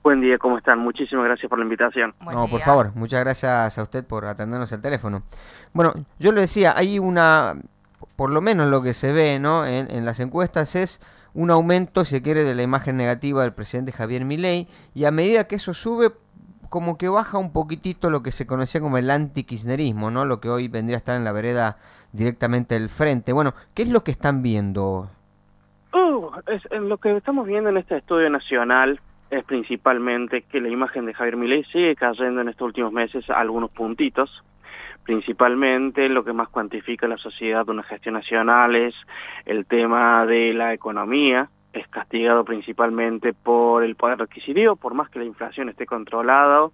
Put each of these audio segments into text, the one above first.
Buen día, ¿cómo están? Muchísimas gracias por la invitación. Buen No, por día. favor, muchas gracias a usted por atendernos el teléfono. Bueno, yo le decía, hay una, por lo menos lo que se ve, ¿no? En las encuestas es un aumento, si se quiere, de la imagen negativa del presidente Javier Milei, y a medida que eso sube, como que baja un poquitito lo que se conocía como el anti-kirchnerismo, ¿no? Lo que hoy vendría a estar en la vereda directamente del frente. Bueno, ¿qué es lo que están viendo? Lo que estamos viendo en este estudio nacional es principalmente que la imagen de Javier Milei sigue cayendo en estos últimos meses a algunos puntitos. Principalmente lo que más cuantifica la sociedad de una gestión nacional es el tema de la economía. Es castigado principalmente por el poder adquisitivo, por más que la inflación esté controlada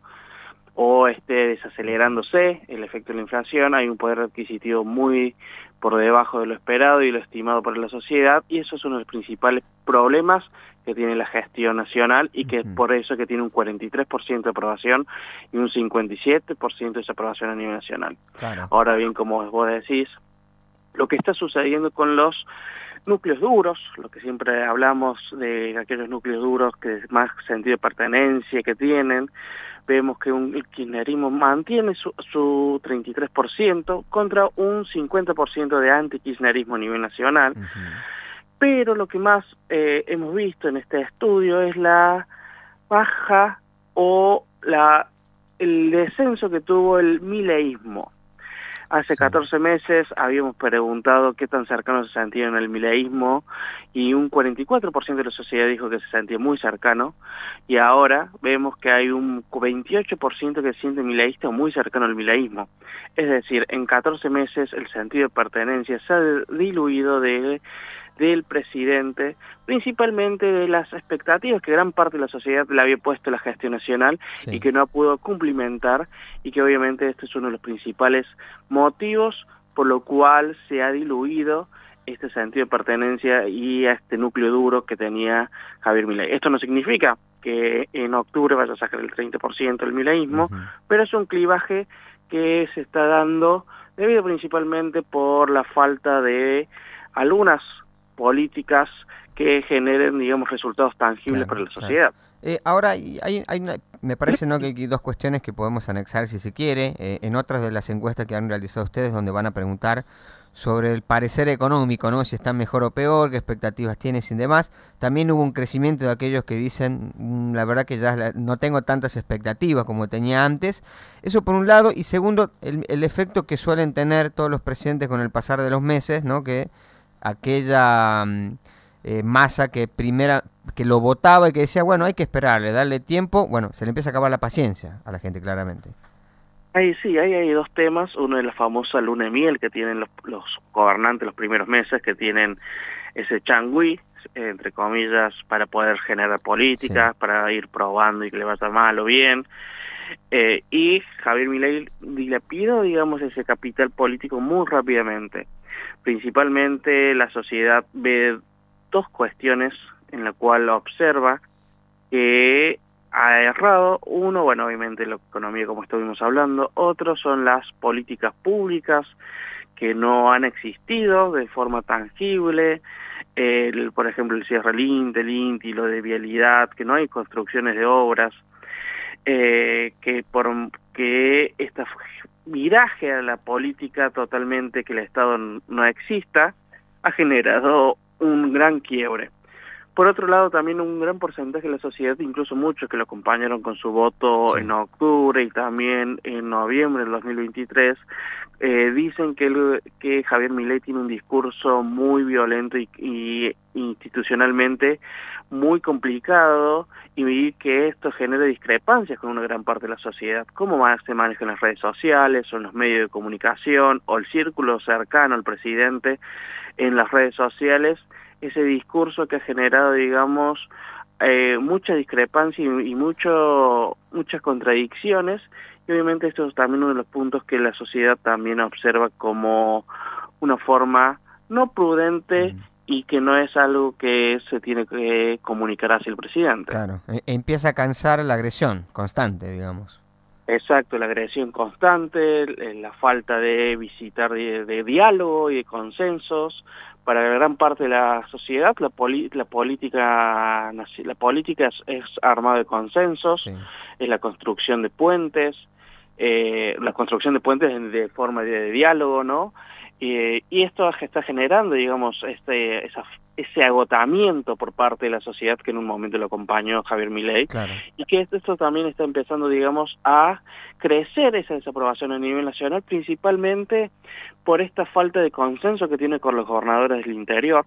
o esté desacelerándose el efecto de la inflación, hay un poder adquisitivo muy por debajo de lo esperado y lo estimado por la sociedad, y eso es uno de los principales problemas que tiene la gestión nacional y que es por eso que tiene un 43% de aprobación y un 57% de desaprobación a nivel nacional. Claro. Ahora bien, como vos decís, lo que está sucediendo con los núcleos duros, lo que siempre hablamos de aquellos núcleos duros que más sentido de pertenencia que tienen, vemos que el kirchnerismo mantiene su 33% contra un 50% de anti-kirchnerismo a nivel nacional, pero lo que más hemos visto en este estudio es la baja o el descenso que tuvo el mileísmo. Hace 14 meses habíamos preguntado qué tan cercano se sentían al mileísmo y un 44% de la sociedad dijo que se sentía muy cercano, y ahora vemos que hay un 28% que se siente mileísta o muy cercano al mileísmo. Es decir, en 14 meses el sentido de pertenencia se ha diluido del presidente, principalmente de las expectativas que gran parte de la sociedad le había puesto a la gestión nacional y que no pudo cumplimentar, y que obviamente este es uno de los principales motivos por lo cual se ha diluido este sentido de pertenencia y a este núcleo duro que tenía Javier Milei. Esto no significa que en octubre vaya a sacar el 30% del mileísmo, pero es un clivaje que se está dando debido principalmente por la falta de algunas políticas que generen, digamos, resultados tangibles para la sociedad. Ahora, me parece, ¿no?, que hay dos cuestiones que podemos anexar si se quiere. En otras de las encuestas que han realizado ustedes, donde van a preguntar sobre el parecer económico, ¿no?, si está mejor o peor, qué expectativas tiene, sin demás. También hubo un crecimiento de aquellos que dicen, la verdad que ya no tengo tantas expectativas como tenía antes. Eso por un lado. Y segundo, el efecto que suelen tener todos los presidentes con el pasar de los meses, ¿no?, que aquella masa que lo votaba y que decía, bueno, hay que esperarle, darle tiempo, bueno, se le empieza a acabar la paciencia a la gente, claramente. Ahí hay dos temas. Uno es la famosa luna de miel que tienen los gobernantes los primeros meses, que tienen ese changüí, entre comillas, para poder generar políticas, para ir probando y que le vaya mal o bien. Y Javier Milei dilapidó, digamos, ese capital político muy rápidamente. Principalmente la sociedad ve dos cuestiones en la cual observa que ha errado. Uno, bueno, obviamente la economía, como estuvimos hablando. Otro son las políticas públicas que no han existido de forma tangible. Por ejemplo, el cierre del INTI, lo de vialidad, que no hay construcciones de obras, que esta viraje a la política totalmente, que el Estado no exista, ha generado un gran quiebre. Por otro lado, también un gran porcentaje de la sociedad, incluso muchos que lo acompañaron con su voto en octubre y también en noviembre del 2023, dicen que Javier Milei tiene un discurso muy violento y institucionalmente muy complicado, y que esto genera discrepancias con una gran parte de la sociedad. Cómo se manejan las redes sociales o en los medios de comunicación o el círculo cercano al presidente en las redes sociales, ese discurso que ha generado, digamos, mucha discrepancia y muchas contradicciones, y obviamente esto es también uno de los puntos que la sociedad también observa como una forma no prudente y que no es algo que se tiene que comunicar hacia el presidente. Claro, empieza a cansar la agresión constante, digamos. Exacto, la agresión constante, la falta de visitar de diálogo y de consensos, para gran parte de la sociedad la política es armado de consensos, Sí. es la construcción de puentes, de forma de diálogo, ¿no? Y esto está generando, digamos, ese agotamiento por parte de la sociedad que en un momento lo acompañó Javier Milei, Claro. y que esto también está empezando, digamos, a crecer esa desaprobación a nivel nacional, principalmente por esta falta de consenso que tiene con los gobernadores del interior,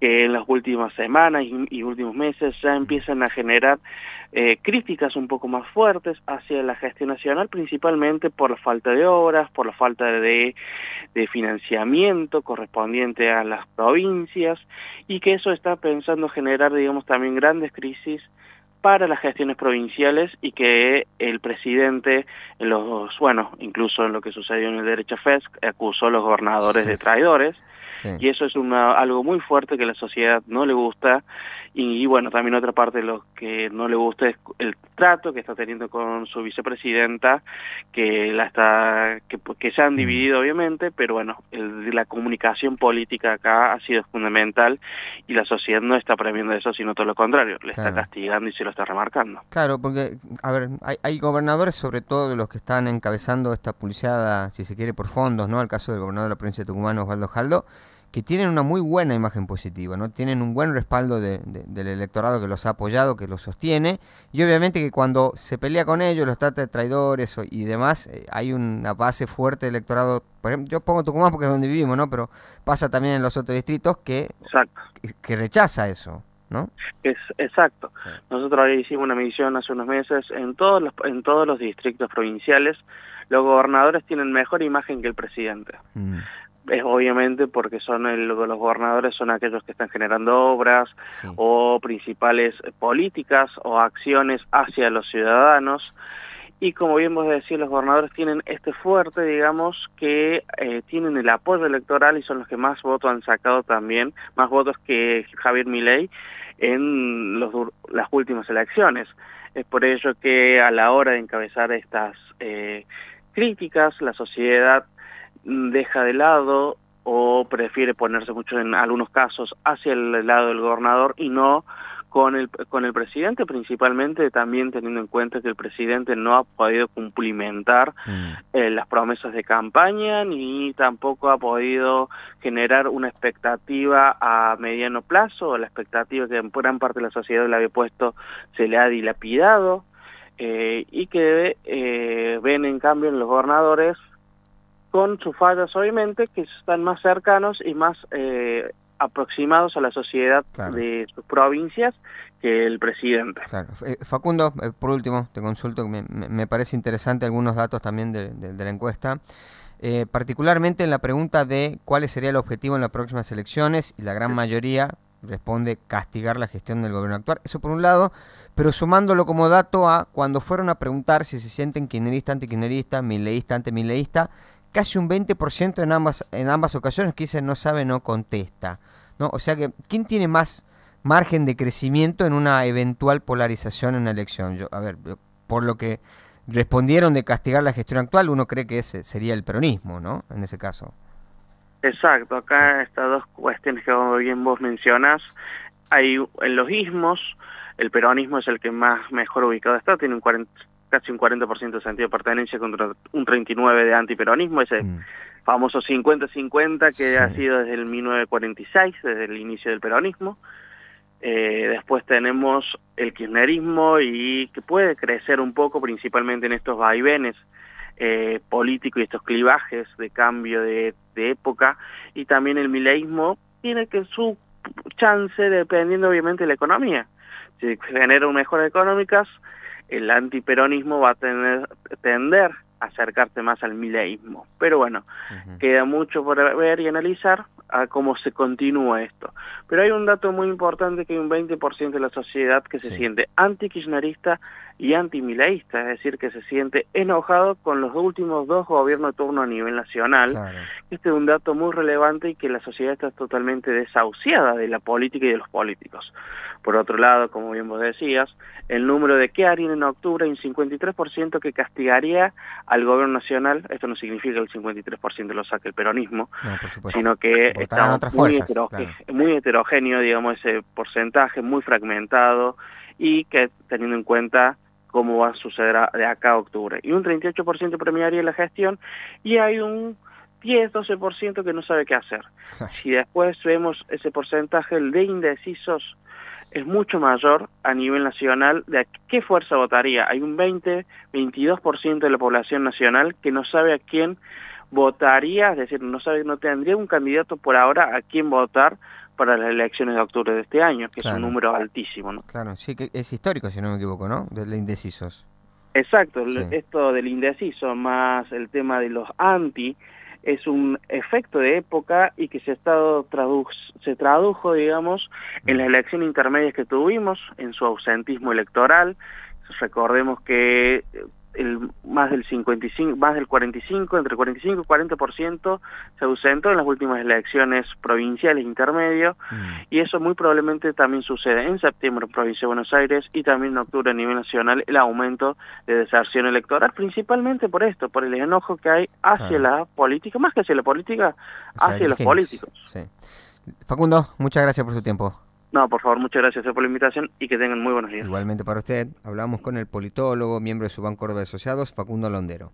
que en las últimas semanas y últimos meses ya empiezan a generar críticas un poco más fuertes hacia la gestión nacional, principalmente por la falta de obras, por la falta de financiamiento correspondiente a las provincias, y que eso está pensando generar, digamos, también grandes crisis para las gestiones provinciales, y que el presidente, incluso en lo que sucedió en el Derecho FESC, acusó a los gobernadores de traidores. Sí. Y eso es algo muy fuerte que a la sociedad no le gusta, y bueno, también otra parte de lo que no le gusta es el trato que está teniendo con su vicepresidenta, que se han dividido obviamente, pero bueno, la comunicación política acá ha sido fundamental, y la sociedad no está premiando eso, sino todo lo contrario, le está castigando y se lo está remarcando. Claro, porque, a ver, hay gobernadores, sobre todo de los que están encabezando esta pulseada, si se quiere, por fondos, ¿no? El caso del gobernador de la provincia de Tucumán, Osvaldo Jaldo, que tienen una muy buena imagen positiva, ¿no? Tienen un buen respaldo del electorado que los ha apoyado, que los sostiene, y obviamente que cuando se pelea con ellos, los trata de traidores y demás, hay una base fuerte del electorado. Por ejemplo, yo pongo Tucumán porque es donde vivimos, ¿no? Pero pasa también en los otros distritos que rechaza eso, ¿no? Exacto. Nosotros hicimos una medición hace unos meses en todos los distritos provinciales. Los gobernadores tienen mejor imagen que el presidente. Es obviamente porque los gobernadores son aquellos que están generando obras, sí, o principales políticas o acciones hacia los ciudadanos. Y como bien vos decís, los gobernadores tienen este fuerte, digamos, que tienen el apoyo electoral, y son los que más votos han sacado también, más votos que Javier Milei en las últimas elecciones. Es por ello que a la hora de encabezar estas críticas, la sociedad deja de lado o prefiere ponerse mucho, en algunos casos, hacia el lado del gobernador y no con el presidente, principalmente también teniendo en cuenta que el presidente no ha podido cumplimentar las promesas de campaña, ni tampoco ha podido generar una expectativa a mediano plazo. La expectativa que en gran parte de la sociedad le había puesto se le ha dilapidado, y que ven en cambio en los gobernadores, con sus fallas obviamente, que están más cercanos y más aproximados a la sociedad, claro, de sus provincias, que el presidente. Claro. Facundo, por último, te consulto, me parece interesante algunos datos también de la encuesta, particularmente en la pregunta de cuál sería el objetivo en las próximas elecciones, y la gran mayoría responde castigar la gestión del gobierno actual. Eso por un lado, pero sumándolo como dato a cuando fueron a preguntar si se sienten kirchnerista, antikirchnerista, mileísta, antimileísta, casi un 20% en ambas ocasiones que dicen no sabe, no contesta, ¿no? O sea que, ¿quién tiene más margen de crecimiento en una eventual polarización en la elección? Por lo que respondieron de castigar la gestión actual, uno cree que ese sería el peronismo, ¿no? En ese caso. Exacto, acá estas dos cuestiones que bien vos mencionás, hay en los ismos, el peronismo es el que mejor ubicado está, tiene casi un 40% de sentido de pertenencia contra un 39% de antiperonismo, ese famoso 50-50 que sí, ha sido desde el 1946, desde el inicio del peronismo. Después tenemos el kirchnerismo, y que puede crecer un poco, principalmente en estos vaivenes políticos y estos clivajes de cambio de época, y también el mileísmo tiene que su chance dependiendo obviamente de la economía. Si genera mejoras económicas, el antiperonismo va a tender a acercarse más al mileísmo. Pero bueno, queda mucho por ver y analizar a cómo se continúa esto. Pero hay un dato muy importante, que hay un 20% de la sociedad que se siente antikirchnerista y antimileísta, es decir, que se siente enojado con los últimos 2 gobiernos de turno a nivel nacional. Claro. Este es un dato muy relevante y que la sociedad está totalmente desahuciada de la política y de los políticos. Por otro lado, como bien vos decías, el número de qué harían en octubre hay un 53% que castigaría al gobierno nacional. Esto no significa que el 53% lo saque el peronismo, No, por supuesto. sino que Votarán estamos otras fuerzas, claro. muy heterogéneo, digamos, ese porcentaje muy fragmentado, y que teniendo en cuenta cómo va a suceder de acá a octubre. Y un 38% premiaría la gestión, y hay un 10-12% que no sabe qué hacer. Si después vemos ese porcentaje, el de indecisos es mucho mayor a nivel nacional. ¿De qué fuerza votaría? Hay un 20-22% de la población nacional que no sabe a quién votaría, es decir, no tendría un candidato por ahora a quién votar para las elecciones de octubre de este año, que Claro. es un número altísimo, ¿no? Claro, sí, que es histórico, si no me equivoco, ¿no? De indecisos. Exacto, Sí. esto del indeciso más el tema de los anti es un efecto de época y que se tradujo, digamos, en las elecciones intermedias que tuvimos, en su ausentismo electoral. Recordemos que más del 45, entre 45 y 40% se ausentó en las últimas elecciones provinciales intermedio, y eso muy probablemente también sucede en septiembre en Provincia de Buenos Aires y también en octubre a nivel nacional, el aumento de deserción electoral, principalmente por esto, por el enojo que hay hacia la política, más que hacia la política, hacia los políticos. Sí. Facundo, muchas gracias por su tiempo. No, por favor, muchas gracias por la invitación y que tengan muy buenos días. Igualmente para usted. Hablamos con el politólogo, miembro de Subbanco Córdoba de Asociados, Facundo Londero.